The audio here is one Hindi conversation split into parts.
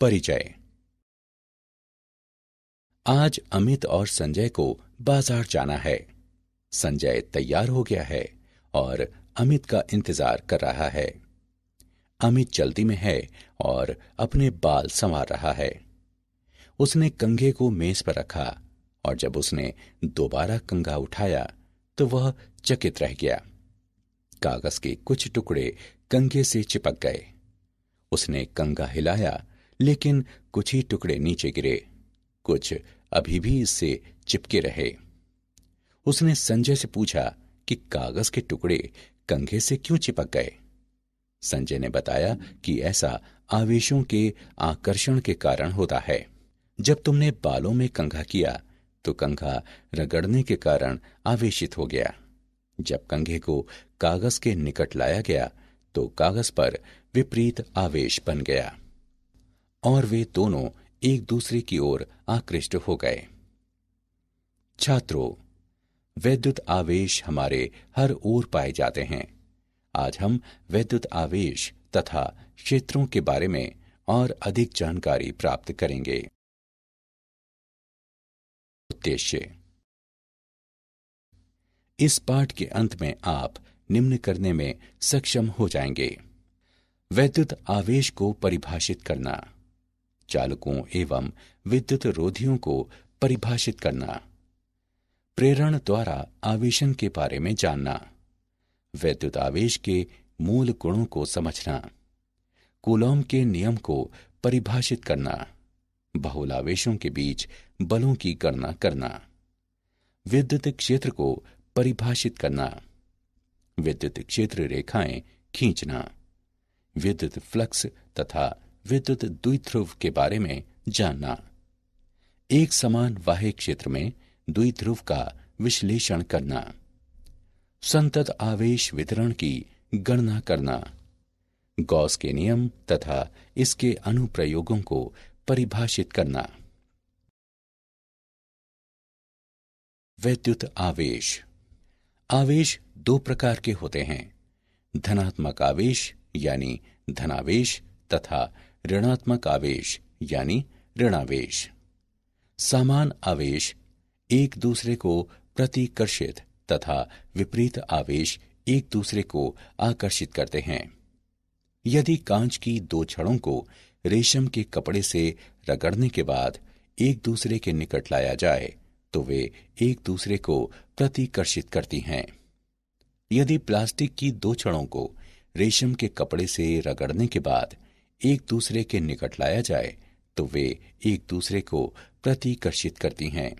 परिचय। आज अमित और संजय को बाजार जाना है। संजय तैयार हो गया है और अमित का इंतजार कर रहा है। अमित जल्दी में है और अपने बाल संवार रहा है। उसने कंघे को मेज पर रखा और जब उसने दोबारा कंघा उठाया तो वह चकित रह गया। कागज के कुछ टुकड़े कंघे से चिपक गए। उसने कंघा हिलाया लेकिन कुछ ही टुकड़े नीचे गिरे, कुछ अभी भी इससे चिपके रहे। उसने संजय से पूछा कि कागज के टुकड़े कंघे से क्यों चिपक गए। संजय ने बताया कि ऐसा आवेशों के आकर्षण के कारण होता है। जब तुमने बालों में कंघा किया तो कंघा रगड़ने के कारण आवेशित हो गया। जब कंघे को कागज के निकट लाया गया तो कागज पर विपरीत आवेश बन गया और वे दोनों एक दूसरे की ओर आकृष्ट हो गए। छात्रों, वैद्युत आवेश हमारे हर ओर पाए जाते हैं। आज हम वैद्युत आवेश तथा क्षेत्रों के बारे में और अधिक जानकारी प्राप्त करेंगे। उद्देश्य। इस पाठ के अंत में आप निम्न करने में सक्षम हो जाएंगे। वैद्युत आवेश को परिभाषित करना, चालकों एवं विद्युत रोधियों को परिभाषित करना, प्रेरण द्वारा आवेशन के बारे में जानना, वैद्युत आवेश के मूल गुणों को समझना, कूलॉम के नियम को परिभाषित करना, बहुलावेशों के बीच बलों की गणना करना, विद्युत क्षेत्र को परिभाषित करना, विद्युत क्षेत्र रेखाएं खींचना, विद्युत फ्लक्स तथा विद्युत द्विध्रुव के बारे में जानना, एक समान बाह्य क्षेत्र में द्विध्रुव का विश्लेषण करना, संतत आवेश वितरण की गणना करना, गॉस के नियम तथा इसके अनुप्रयोगों को परिभाषित करना। वैद्युत आवेश। आवेश दो प्रकार के होते हैं, धनात्मक आवेश यानी धनावेश तथा ऋणात्मक आवेश यानी ऋणावेश। समान आवेश एक दूसरे को प्रतिकर्षित तथा विपरीत आवेश एक दूसरे को आकर्षित करते हैं। यदि कांच की दो छड़ों को रेशम के कपड़े से रगड़ने के बाद एक दूसरे के निकट लाया जाए तो वे एक दूसरे को प्रतिकर्षित करती हैं। यदि प्लास्टिक की दो छड़ों को रेशम के कपड़े से रगड़ने के बाद एक दूसरे के निकट लाया जाए तो वे एक दूसरे को प्रतिकर्षित करती हैं।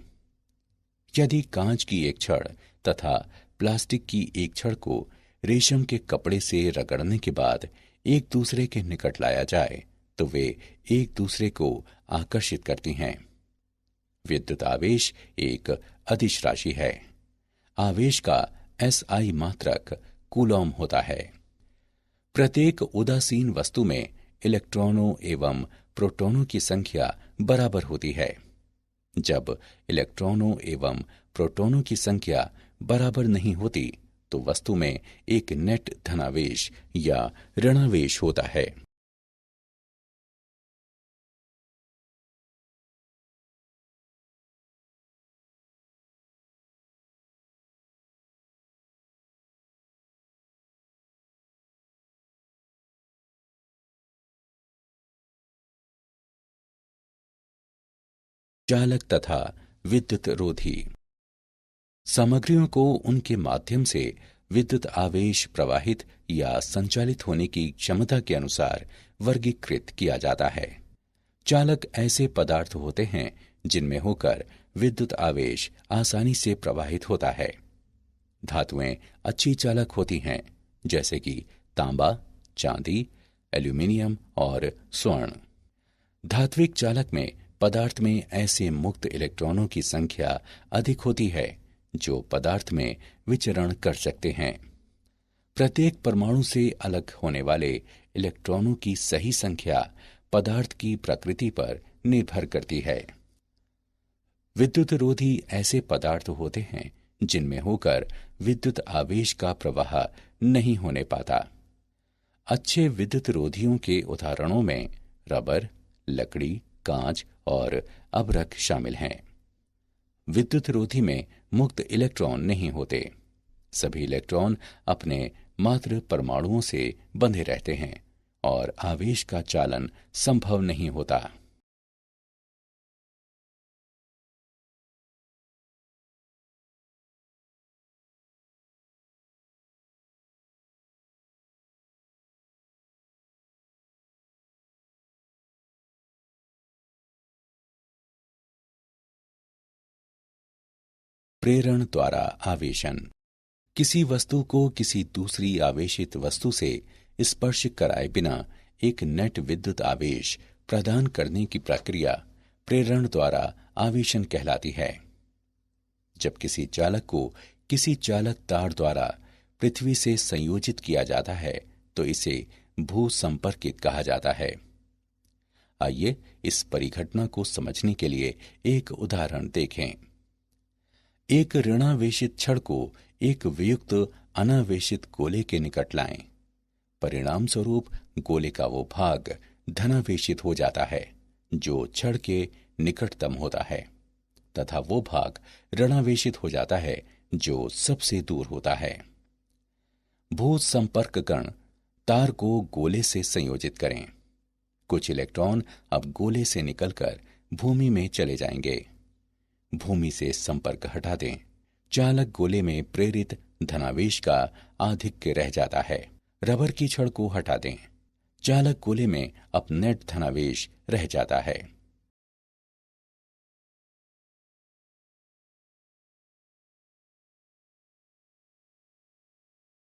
यदि कांच की एक छड़ तथा प्लास्टिक की एक छड़ को रेशम के कपड़े से रगड़ने के बाद एक दूसरे के निकट लाया जाए तो वे एक दूसरे को आकर्षित करती हैं। विद्युत आवेश एक अदिश राशि है। आवेश का SI मात्रक कूलॉम होता है। प्रत्येक उदासीन वस्तु में इलेक्ट्रॉनों एवं प्रोटॉनों की संख्या बराबर होती है। जब इलेक्ट्रॉनों एवं प्रोटॉनों की संख्या बराबर नहीं होती तो वस्तु में एक नेट धनावेश या ऋणावेश होता है। चालक तथा विद्युत रोधी। सामग्रियों को उनके माध्यम से विद्युत आवेश प्रवाहित या संचालित होने की क्षमता के अनुसार वर्गीकृत किया जाता है। चालक ऐसे पदार्थ होते हैं जिनमें होकर विद्युत आवेश आसानी से प्रवाहित होता है। धातुएं अच्छी चालक होती हैं, जैसे कि तांबा, चांदी, एल्यूमिनियम और स्वर्ण। धात्विक चालक में पदार्थ में ऐसे मुक्त इलेक्ट्रॉनों की संख्या अधिक होती है जो पदार्थ में विचरण कर सकते हैं। प्रत्येक परमाणु से अलग होने वाले इलेक्ट्रॉनों की सही संख्या पदार्थ की प्रकृति पर निर्भर करती है। विद्युत रोधी ऐसे पदार्थ होते हैं जिनमें होकर विद्युत आवेश का प्रवाह नहीं होने पाता। अच्छे विद्युत रोधियों के उदाहरणों में रबर, लकड़ी, कांच और अभ्रक शामिल हैं। विद्युत रोधी में मुक्त इलेक्ट्रॉन नहीं होते। सभी इलेक्ट्रॉन अपने मात्र परमाणुओं से बंधे रहते हैं और आवेश का चालन संभव नहीं होता। प्रेरण द्वारा आवेशन। किसी वस्तु को किसी दूसरी आवेशित वस्तु से स्पर्श कराए बिना एक नेट विद्युत आवेश प्रदान करने की प्रक्रिया प्रेरण द्वारा आवेशन कहलाती है। जब किसी चालक को किसी चालक तार द्वारा पृथ्वी से संयोजित किया जाता है तो इसे भू संपर्कित कहा जाता है। आइए इस परिघटना को समझने के लिए एक उदाहरण देखें। एक ऋणावेशित छड़ को एक वियुक्त अनावेशित गोले के निकट लाएं। परिणाम स्वरूप गोले का वो भाग धनावेशित हो जाता है जो छड़ के निकटतम होता है, तथा वो भाग ऋणावेशित हो जाता है जो सबसे दूर होता है। भू संपर्क कण तार को गोले से संयोजित करें। कुछ इलेक्ट्रॉन अब गोले से निकलकर भूमि में चले जाएंगे। भूमि से संपर्क हटा दें। चालक गोले में प्रेरित धनावेश का आधिक्य रह जाता है। रबर की छड़ को हटा दें। चालक गोले में अब नेट धनावेश रह जाता है।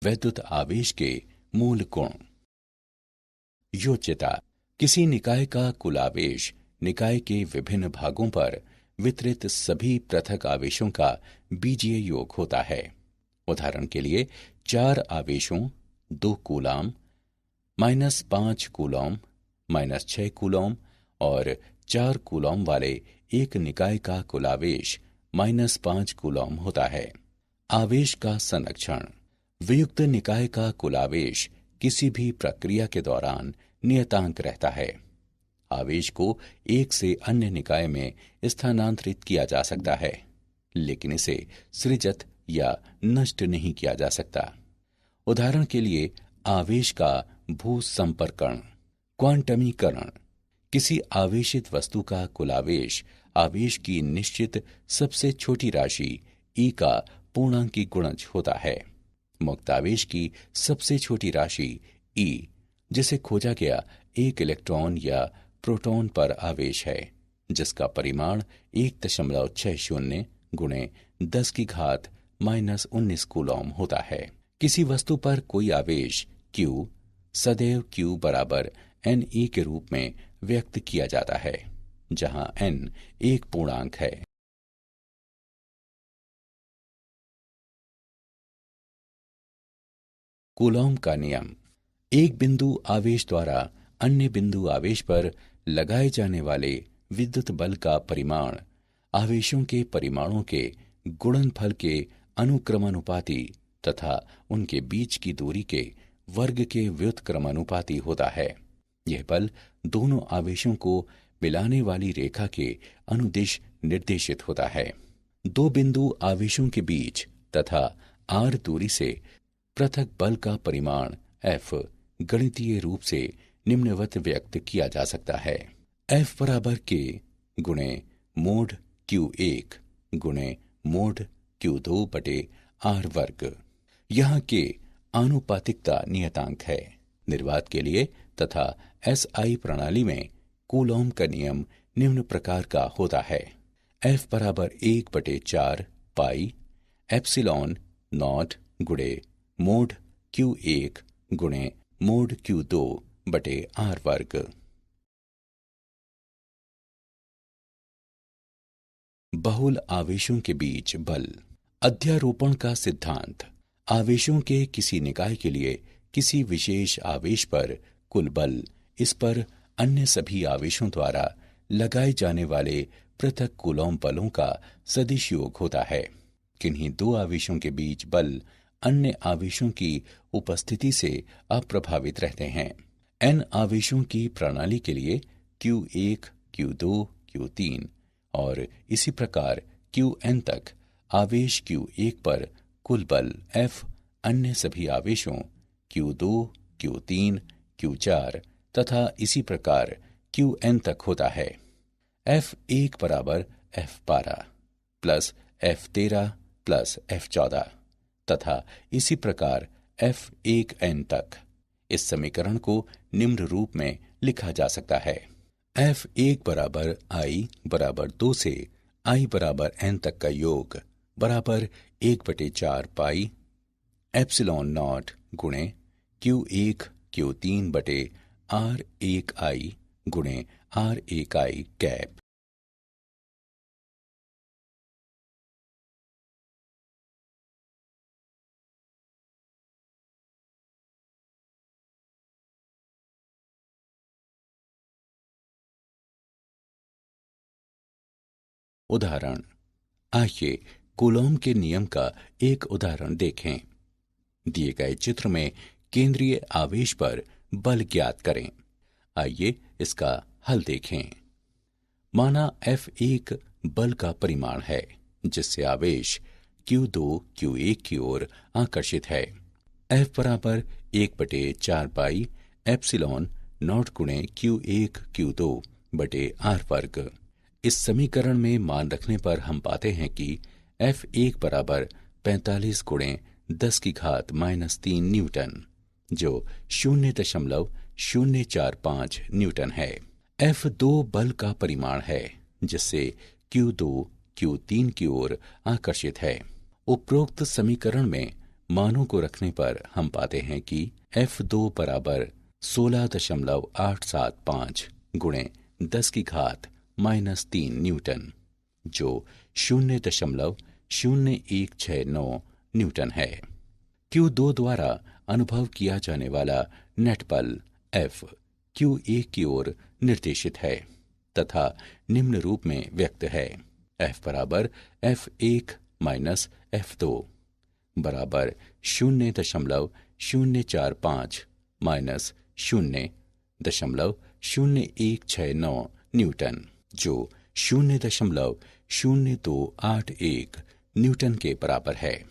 वैद्युत आवेश के मूल गुण। योज्यता। किसी निकाय का कुल आवेश निकाय के विभिन्न भागों पर वितरित सभी पृथक आवेशों का बीजीय योग होता है। उदाहरण के लिए 4 आवेशों 2 कूलाम, -5 कूलॉम, -6 कूलॉम और 4 कूलॉम वाले एक निकाय का कुल आवेश -5 कूलॉम होता है। आवेश का संरक्षण। वियुक्त निकाय का कुल आवेश किसी भी प्रक्रिया के दौरान नियतांक रहता है। आवेश को एक से अन्य निकाय में स्थानांतरित किया जा सकता है, लेकिन इसे सृजित या नष्ट नहीं किया जा सकता। उदाहरण के लिए आवेश का भू संपर्कण। क्वांटमीकरण। किसी आवेशित वस्तु का कुल आवेश आवेश की निश्चित सबसे छोटी राशि ई का पूर्णांकी गुणज होता है। मुक्त आवेश की सबसे छोटी राशि ई, जिसे खोजा गया एक इलेक्ट्रॉन या प्रोटॉन पर आवेश है, जिसका परिमाण 1.60 गुणे 10 की घात -19 कूलॉम होता है। किसी वस्तु पर कोई आवेश Q सदैव Q बराबर Ne के रूप में व्यक्त किया जाता है, जहां n एक पूर्णांक है। कूलॉम का नियम। एक बिंदु आवेश द्वारा अन्य बिंदु आवेश पर लगाए जाने वाले विद्युत बल का परिमाण आवेशों के परिमाणों के गुणनफल के अनुक्रमानुपाती तथा उनके बीच की दूरी के वर्ग के व्युत्क्रमानुपाती होता है। यह बल दोनों आवेशों को मिलाने वाली रेखा के अनुदिश निर्देशित होता है। दो बिंदु आवेशों के बीच तथा r दूरी से पृथक बल का परिमाण F गणितीय रूप से निम्नवत व्यक्त किया जा सकता है। F बराबर K गुणे मोड Q1 गुणे मोड Q2 बटे R वर्ग। यहाँ K आनुपातिकता नियतांक है। निर्वात के लिए तथा SI प्रणाली में कूलॉम का नियम निम्न प्रकार का होता है। F बराबर 1/4 पाई एप्सिलॉन नॉट गुणे मोड Q1 गुणे मोड Q2 बटे R वर्ग। बहुल आवेशों के बीच बल। अध्यारोपण का सिद्धांत। आवेशों के किसी निकाय के लिए किसी विशेष आवेश पर कुल बल इस पर अन्य सभी आवेशों द्वारा लगाए जाने वाले पृथक कूलॉम बलों का सदिश योग होता है। किन्हीं दो आवेशों के बीच बल अन्य आवेशों की उपस्थिति से अप्रभावित रहते हैं। n आवेशों की प्रणाली के लिए Q1, Q2, Q3 और इसी प्रकार Qn तक आवेश Q1 पर कुल बल F अन्य सभी आवेशों Q2, Q3, Q4 तथा इसी प्रकार Qn तक होता है। F1 बराबर F12 plus F13 plus F14 तथा इसी प्रकार F1n तक। इस समीकरण को निम्न रूप में लिखा जा सकता है। F1 बराबर I बराबर 2 से I बराबर n तक का योग बराबर 1/4 पाई एप्सिलॉन नॉट गुणे Q1 Q3 बटे R1I गुणे R1I कैप। उदाहरण, आइए कूलॉम के नियम का एक उदाहरण देखें। दिए गए चित्र में केंद्रीय आवेश पर बल ज्ञात करें। आइए इसका हल देखें। माना F1 बल का परिमाण है जिससे आवेश Q2 Q1 की ओर आकर्षित है। F बराबर 1/4 पाई एप्सिलॉन नॉट गुणे Q1 Q2 बटे R वर्ग। इस समीकरण में मान रखने पर हम पाते हैं कि F1 बराबर 45 गुणे 10 की घात -3 न्यूटन जो 0.045 न्यूटन है। F2 बल का परिमाण है जिससे Q2 Q3 की ओर आकर्षित है। उपरोक्त समीकरण में मानों को रखने पर हम पाते हैं कि F2 बराबर 16.875 गुणे 10 की घात -3 न्यूटन जो 0.0169 न्यूटन है। Q2 द्वारा अनुभव किया जाने वाला नेट बल F Q1 की ओर निर्देशित है तथा निम्न रूप में व्यक्त है। F बराबर F1 माइनस F2 बराबर 0.045 माइनस 0.0169 न्यूटन जो 0.0281 न्यूटन के बराबर है।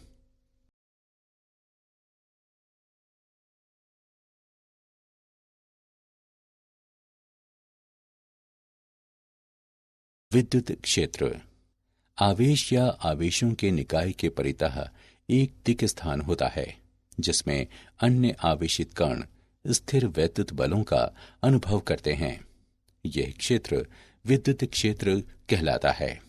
विद्युत क्षेत्र आवेश या आवेशों के निकाय के परितः एक दिक् स्थान होता है जिसमें अन्य आवेशित कण स्थिर वैद्युत बलों का अनुभव करते हैं। यह क्षेत्र विद्युत क्षेत्र कहलाता है।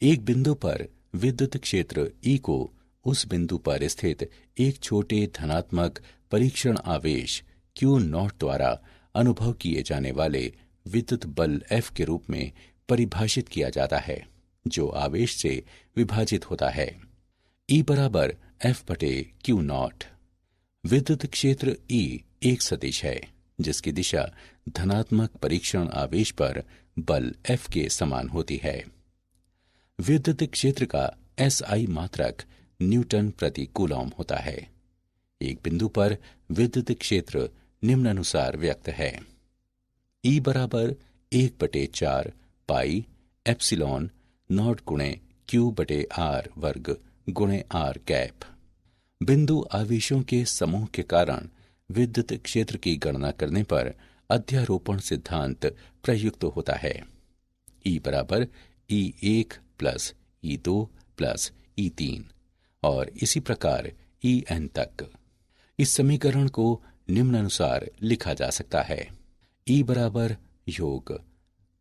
एक बिंदु पर विद्युत क्षेत्र E को उस बिंदु पर स्थित एक छोटे धनात्मक परीक्षण आवेश Q0 द्वारा अनुभव किए जाने वाले विद्युत बल F के रूप में परिभाषित किया जाता है जो आवेश से विभाजित होता है। E बराबर F/Q0। विद्युत क्षेत्र E एक सदिश है जिसकी दिशा धनात्मक परीक्षण आवेश पर बल F के समान होती है। विद्युत क्षेत्र का SI मात्रक न्यूटन प्रति कूलॉम होता है। एक बिंदु पर विद्युत क्षेत्र निम्नानुसार व्यक्त है। E बराबर 1/4 पाई एप्सिलॉन नॉट गुणे Q/R वर्ग गुणे R कैप। बिंदु आवेशों के समूह के कारण विद्युत क्षेत्र की गणना करने पर अध्यारोपण सिद्धांत प्रयुक्त होता है। E बराबर E1 plus E2 plus E3 और इसी प्रकार En तक। इस समीकरण को निम्नानुसार लिखा जा सकता है। E बराबर योग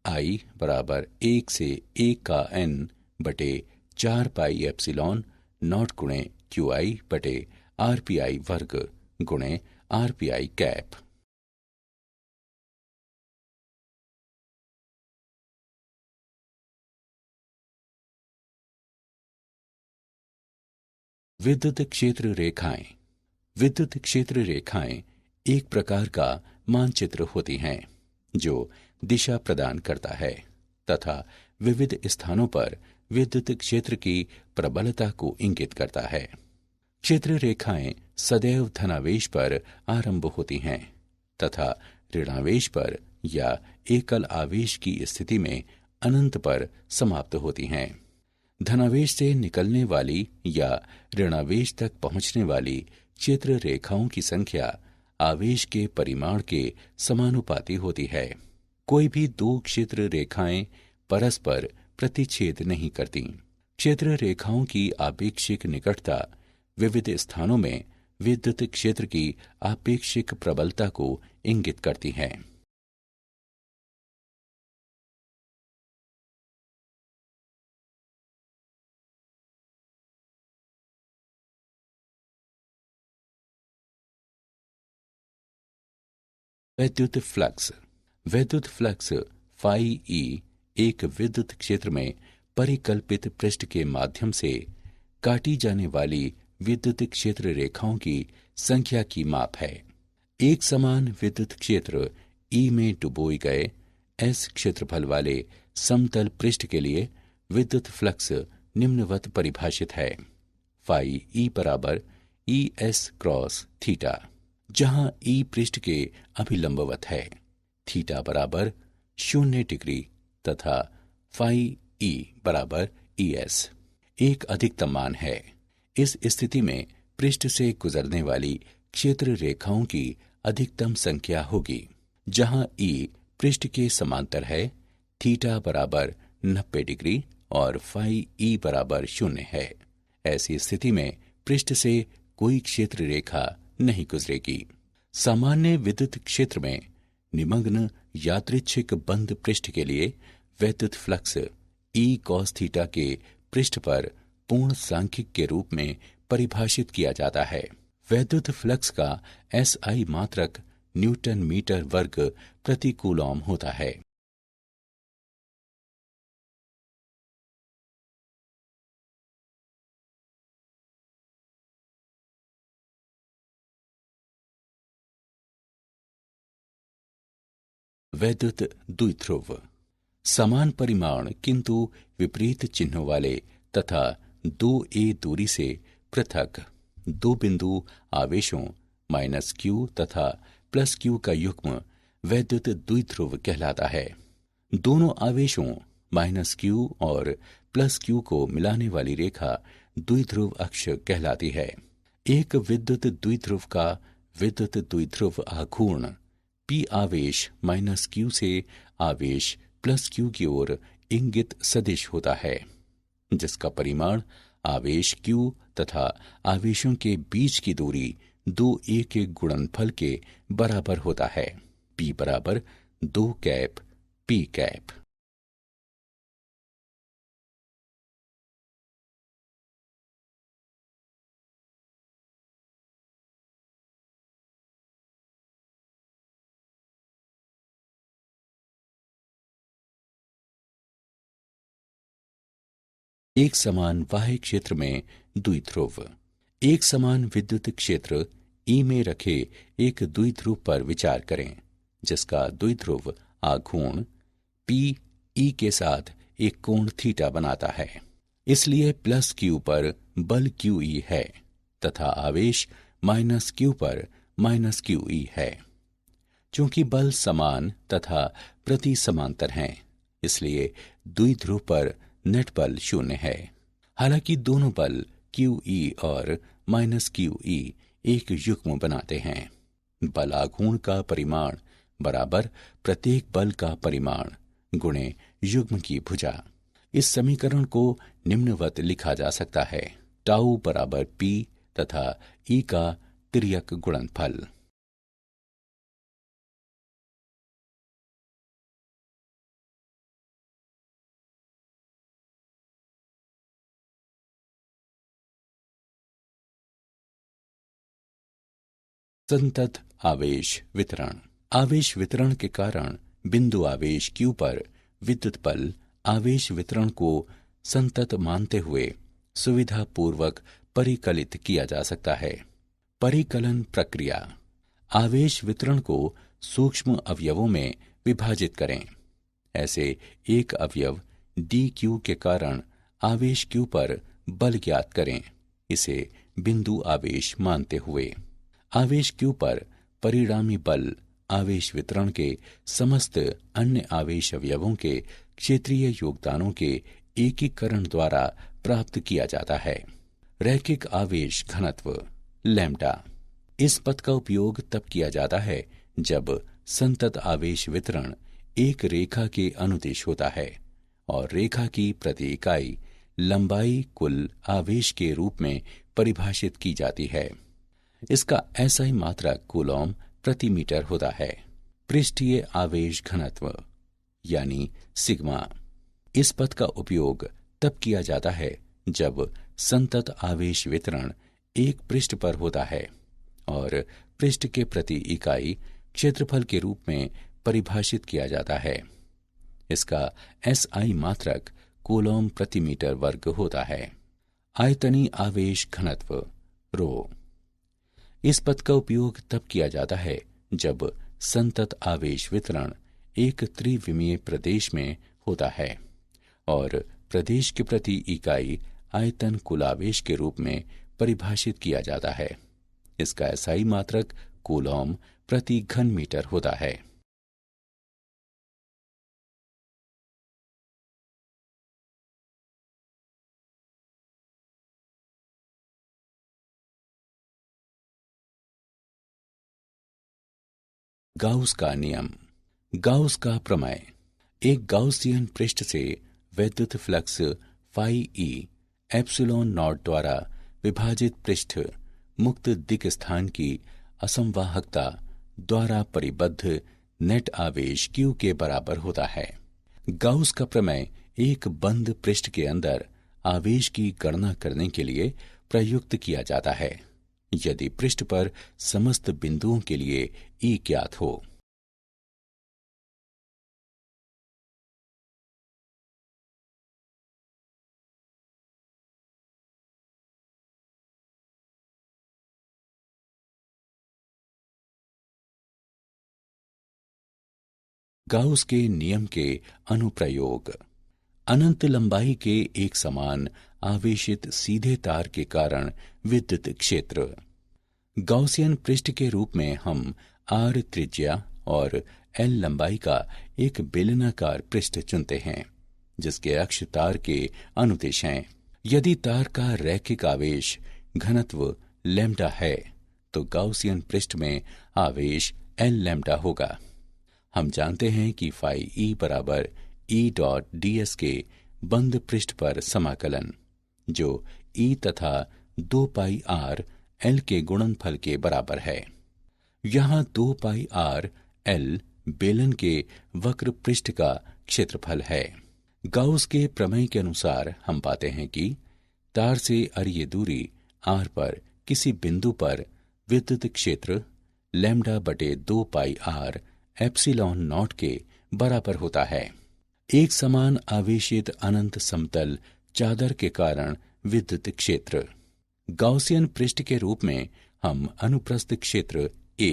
I बराबर 1 से 1 का n बटे 4 पाई एप्सिलॉन नॉट गुणे QI बटे RPI वर्ग गुणे RPI कैप। विद्युत क्षेत्र रेखाएं। विद्युत क्षेत्र रेखाएं एक प्रकार का मानचित्र होती हैं जो दिशा प्रदान करता है तथा विविध स्थानों पर विद्युत क्षेत्र की प्रबलता को इंगित करता है। क्षेत्र रेखाएं सदैव धनावेश पर आरंभ होती हैं तथा ऋणावेश पर या एकल आवेश की स्थिति में अनंत पर समाप्त होती हैं। धनावेश से निकलने वाली या ऋणावेश तक पहुंचने वाली क्षेत्र रेखाओं की संख्या आवेश के परिमाण के समानुपाती होती है। कोई भी दो क्षेत्र रेखाएं परस्पर प्रतिच्छेद नहीं करती। क्षेत्र रेखाओं की आपेक्षिक निकटता विविध स्थानों में विद्युत क्षेत्र की आपेक्षिक प्रबलता को इंगित करती है। वैद्युत फ्लक्स। वैद्युत फ्लक्स फाई ई एक विद्युत क्षेत्र में परिकल्पित पृष्ठ के माध्यम से काटी जाने वाली विद्युत क्षेत्र रेखाओं की संख्या की माप है। एक समान विद्युत क्षेत्र ई में डुबोए गए एस क्षेत्रफल वाले समतल पृष्ठ के लिए विद्युत फ्लक्स निम्नवत परिभाषित है। फाई ई बराबर ई एस क्रॉस थीटा, जहां ई पृष्ठ के अभिलंबवत है, थीटा बराबर 0 डिग्री तथा फाई ई बराबर ई एस एक अधिकतम मान है। इस स्थिति में पृष्ठ से गुजरने वाली क्षेत्र रेखाओं की अधिकतम संख्या होगी। जहां ई पृष्ठ के समांतर है, थीटा बराबर 90 डिग्री और फाई ई बराबर 0 है। ऐसी स्थिति में पृष्ठ से कोई क्षेत्र रेखा नहीं गुजरेगी। सामान्य विद्युत क्षेत्र में निमग्न यादृच्छिक बंद पृष्ठ के लिए वैद्युत फ्लक्स ई कॉस थीटा के पृष्ठ पर पूर्ण सांख्यिक के रूप में परिभाषित किया जाता है। वैद्युत फ्लक्स का एसआई मात्रक न्यूटन मीटर वर्ग प्रति कूलॉम होता है। वैद्युत द्विध्रुव। समान परिमाण किंतु विपरीत चिन्हों वाले तथा 2a दूरी से पृथक दो बिंदु आवेशों -q तथा +q का युग्म वैद्युत द्विध्रुव कहलाता है। दोनों आवेशों -q और +q को मिलाने वाली रेखा द्विध्रुव अक्ष कहलाती है। एक विद्युत द्विध्रुव का विद्युत द्विध्रुव आघूर्ण p आवेश -q से आवेश +q की ओर इंगित सदिश होता है, जिसका परिमाण आवेश q तथा आवेशों के बीच की दूरी 2a के गुणनफल के बराबर होता है। p बराबर 2 कैप p कैप। एक समान बाह्य क्षेत्र में द्विध्रुव। एक समान विद्युत क्षेत्र ई में रखे एक द्विध्रुव पर विचार करें, जिसका द्विध्रुव आघूर्ण पी ई के साथ एक कोण थीटा बनाता है। इसलिए +q पर बल QE है तथा आवेश -q पर -QE है। चूंकि बल समान तथा प्रति समांतर हैं, इसलिए द्विध्रुव पर नेट बल 0 है। हालांकि दोनों बल QE और -QE एक युग्म बनाते हैं। बल आघूर्ण का परिमाण बराबर प्रत्येक बल का परिमाण गुणे युग्म की भुजा। इस समीकरण को निम्नवत लिखा जा सकता है: टाउ बराबर P तथा E का तिर्यक गुणनफल। संतत आवेश वितरण। आवेश वितरण के कारण बिंदु आवेश Q पर विद्युत बल आवेश वितरण को संतत मानते हुए सुविधा पूर्वक परिकलित किया जा सकता है। परिकलन प्रक्रिया। आवेश वितरण को सूक्ष्म अवयवों में विभाजित करें। ऐसे एक अवयव dq के कारण आवेश Q पर बल ज्ञात करें, इसे बिंदु आवेश मानते हुए। आवेश Q पर परिणामी बल आवेश वितरण के समस्त अन्य आवेश अवयवों के क्षेत्रीय योगदानों के एकीकरण द्वारा प्राप्त किया जाता है। रैखिक आवेश घनत्व लैम्ब्डा। इस पद का उपयोग तब किया जाता है जब संतत आवेश वितरण एक रेखा के अनुदिश होता है और रेखा की प्रति इकाई लंबाई कुल आवेश के रूप में परिभाषित की जाती है। इसका SI मात्रक कूलॉम प्रति मीटर होता है। पृष्ठीय आवेश घनत्व यानी सिग्मा। इस पद का उपयोग तब किया जाता है जब संतत आवेश वितरण एक पृष्ठ पर होता है और पृष्ठ के प्रति इकाई क्षेत्रफल के रूप में परिभाषित किया जाता है। इसका SI मात्रक कूलॉम प्रति मीटर वर्ग होता है। आयतनी आवेश घनत्व रो। इस पद का उपयोग तब किया जाता है जब संतत आवेश वितरण एक त्रिविमीय प्रदेश में होता है और प्रदेश के प्रति इकाई आयतन कुल आवेश के रूप में परिभाषित किया जाता है। इसका SI मात्रक कूलॉम प्रति घन मीटर होता है। गाउस का नियम। गाउस का प्रमेय। एक गाउसियन पृष्ठ से वैद्युत flux phi E epsilon naught द्वारा विभाजित पृष्ठ मुक्त दिक् स्थान की असंवाहकता द्वारा परिबद्ध नेट आवेश Q के बराबर होता है। गाउस का प्रमेय एक बंद पृष्ठ के अंदर आवेश की गणना करने के लिए प्रयुक्त किया जाता है यदि पृष्ठ पर समस्त बिंदुओं के लिए E ज्ञात हो। गाउस के नियम के अनुप्रयोग। अनंत लंबाई के एक समान आवेशित सीधे तार के कारण विद्युत क्षेत्र। गाउसियन पृष्ठ के रूप में हम R त्रिज्या और L लंबाई का एक बेलनाकार पृष्ठ चुनते हैं जिसके अक्ष तार के अनुदिश हैं। यदि तार का रैखिक आवेश घनत्व लैम्ब्डा है तो गाउसियन पृष्ठ में आवेश L लैम्ब्डा होगा। हम जानते हैं कि फाई E बराबर E डॉट ds के बंद पृष्ठ पर समाकलन जो E तथा 2 पाई r L के गुणनफल के बराबर है। यहाँ 2 पाई r L बेलन के वक्र पृष्ठ का क्षेत्रफल है। गाउस के प्रमेय के अनुसार हम पाते हैं कि तार से अरीय दूरी r पर किसी बिंदु पर विद्युत क्षेत्र लैम्ब्डा बटे 2 पाई r एप्सिलॉन नॉट के बराबर होता है। एक समान आवेशित अनंत समतल चादर के कारण विद्युत क्षेत्र। गाउसियन पृष्ठ के रूप में हम अनुप्रस्थ क्षेत्र A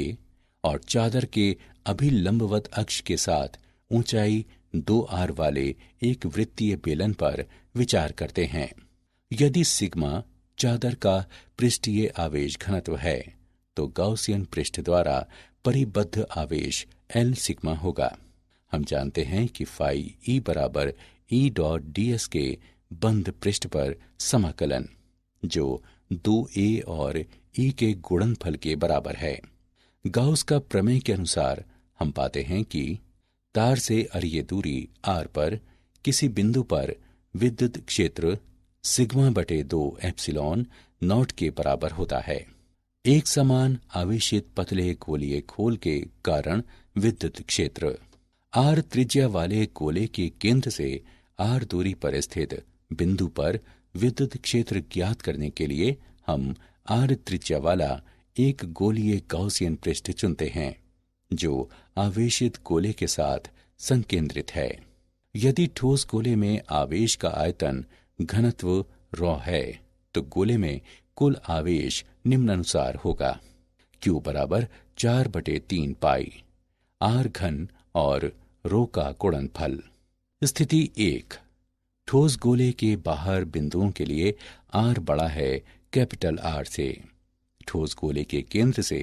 और चादर के अभिलंबवत अक्ष के साथ ऊंचाई 2r वाले एक वृत्तीय बेलन पर विचार करते हैं। यदि सिग्मा चादर का पृष्ठीय आवेश घनत्व है तो गाउसियन पृष्ठ द्वारा परिबद्ध आवेश L सिग्मा होगा। हम जानते हैं कि फाई E बराबर E डॉट ds के बंद पृष्ठ पर समाकलन जो 2a और E के गुणनफल के बराबर है। गाउस का प्रमेय के अनुसार हम पाते हैं कि तार से अरीय दूरी r पर किसी बिंदु पर विद्युत क्षेत्र सिग्मा बटे 2 एप्सिलॉन नॉट के बराबर होता है। एक समान आवेशित पतले गोलीय खोल के कारण विद्युत क्षेत्र। r त्रिज्या वाले गोले के केंद्र से r दूरी पर स्थित बिंदु पर विद्युत क्षेत्र ज्ञात करने के लिए हम r त्रिज्या वाला एक गोलीय गाउसियन पृष्ठ चुनते हैं जो आवेशित गोले के साथ संकेंद्रित है। यदि ठोस गोले में आवेश का आयतन घनत्व ρ है तो गोले में कुल आवेश निम्नानुसार होगा। Q बराबर 4/3 पाई r घन और ρ का गुणनफल। स्थिति 1। ठोस गोले के बाहर बिंदुओं के लिए r बड़ा है कैपिटल R से। ठोस गोले के केंद्र से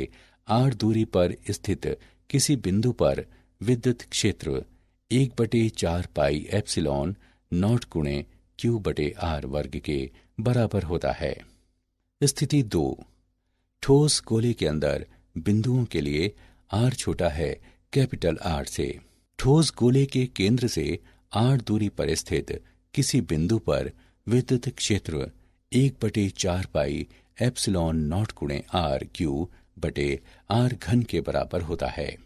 r दूरी पर स्थित किसी बिंदु पर विद्युत क्षेत्र 1/4 पाई एप्सिलॉन नॉट गुणे Q/r वर्ग के बराबर होता है। स्थिति 2, ठोस गोले के अंदर बिंदुओं के लिए r छोटा है कैपिटल R से। ठोस गोले के केंद्र से r दूरी पर स्थित किसी बिंदु पर विद्युत क्षेत्र 1/4 पाई एप्सिलॉन नॉट गुणे r/r³ के बराबर होता है।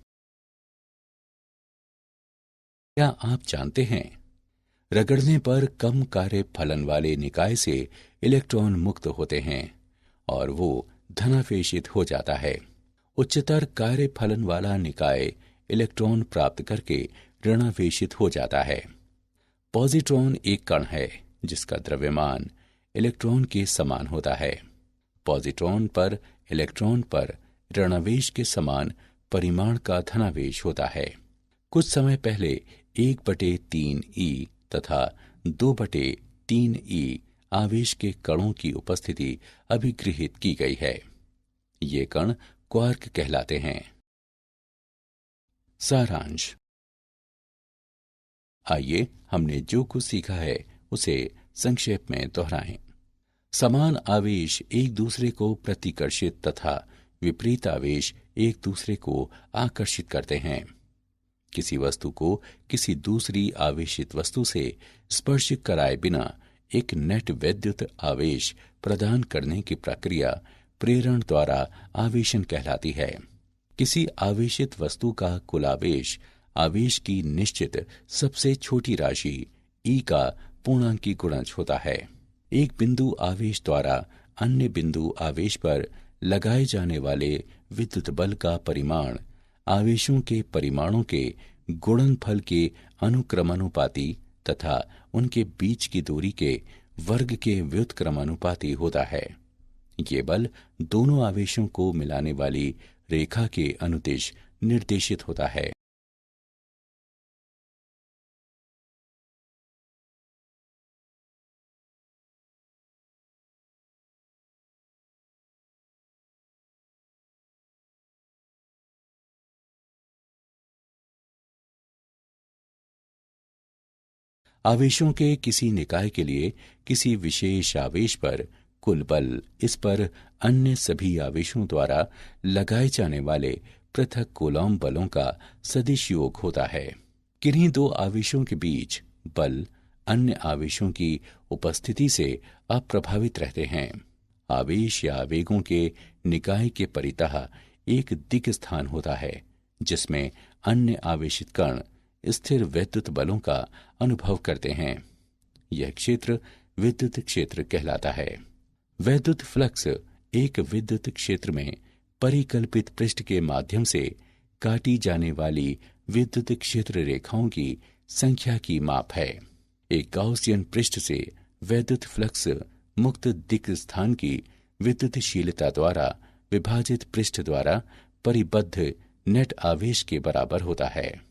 क्या आप जानते हैं, रगड़ने पर कम कार्य फलन वाले निकाय से इलेक्ट्रॉन मुक्त होते हैं और वो धनावेशित हो जाता है। उच्चतर कार्य फलन वाला निकाय इलेक्ट्रॉन प्राप्त करके ऋणावेशित हो जाता है। पॉजिट्रॉन एक कण है जिसका द्रव्यमान इलेक्ट्रॉन के समान होता है। पॉजिट्रॉन पर इलेक्ट्रॉन पर ऋणावेश के समान परिमाण का धनावेश होता है। कुछ समय पहले 1/3e तथा 2/3e आवेश के कणों की उपस्थिति अभिगृहित की गई है। ये कण क्वार्क कहलाते हैं। सारांश। आइए हमने जो कुछ सीखा है उसे संक्षेप में दोहराएं। समान आवेश एक दूसरे को प्रतिकर्षित तथा विपरीत आवेश एक दूसरे को आकर्षित करते हैं। किसी वस्तु को किसी दूसरी आवेशित वस्तु से स्पर्श कराए बिना एक नेट वैद्युत आवेश प्रदान करने की प्रक्रिया प्रेरण द्वारा आवेशन कहलाती है। किसी आवेशित वस्तु का कुल आवेश आवेश की निश्चित सबसे छोटी राशि E का पूर्णांकी गुणज होता है। एक बिंदु आवेश द्वारा अन्य बिंदु आवेश पर लगाए जाने वाले विद्युत बल का परिमाण आवेशों के परिमाणों के गुणनफल के अनुक्रमानुपाती तथा उनके बीच की दूरी के वर्ग के व्युत्क्रमानुपाती होता है। ये बल दोनों आवेशों को मिलाने वाली रेखा के अनुदिश निर्देशित होता है। आवेशों के किसी निकाय के लिए किसी विशेष आवेश पर कुल बल इस पर अन्य सभी आवेशों द्वारा लगाए जाने वाले पृथक कूलॉम बलों का सदिश योग होता है। किन्हीं दो आवेशों के बीच बल अन्य आवेशों की उपस्थिति से अप्रभावित रहते हैं। आवेश या आवेगों के निकाय के परितः एक दिक् स्थान होता है जिसमें अन्य आवेशित कण स्थिर वैद्युत बलों का अनुभव करते हैं। यह क्षेत्र विद्युत क्षेत्र कहलाता है। वैद्युत फ्लक्स एक विद्युत क्षेत्र में परिकल्पित पृष्ठ के माध्यम से काटी जाने वाली विद्युत क्षेत्र रेखाओं की संख्या की माप है। एक गाउसियन पृष्ठ से वैद्युत फ्लक्स मुक्त दिक् स्थान की विद्युतशीलता द्वारा विभाजित पृष्ठ द्वारा परिबद्ध नेट आवेश के बराबर होता है।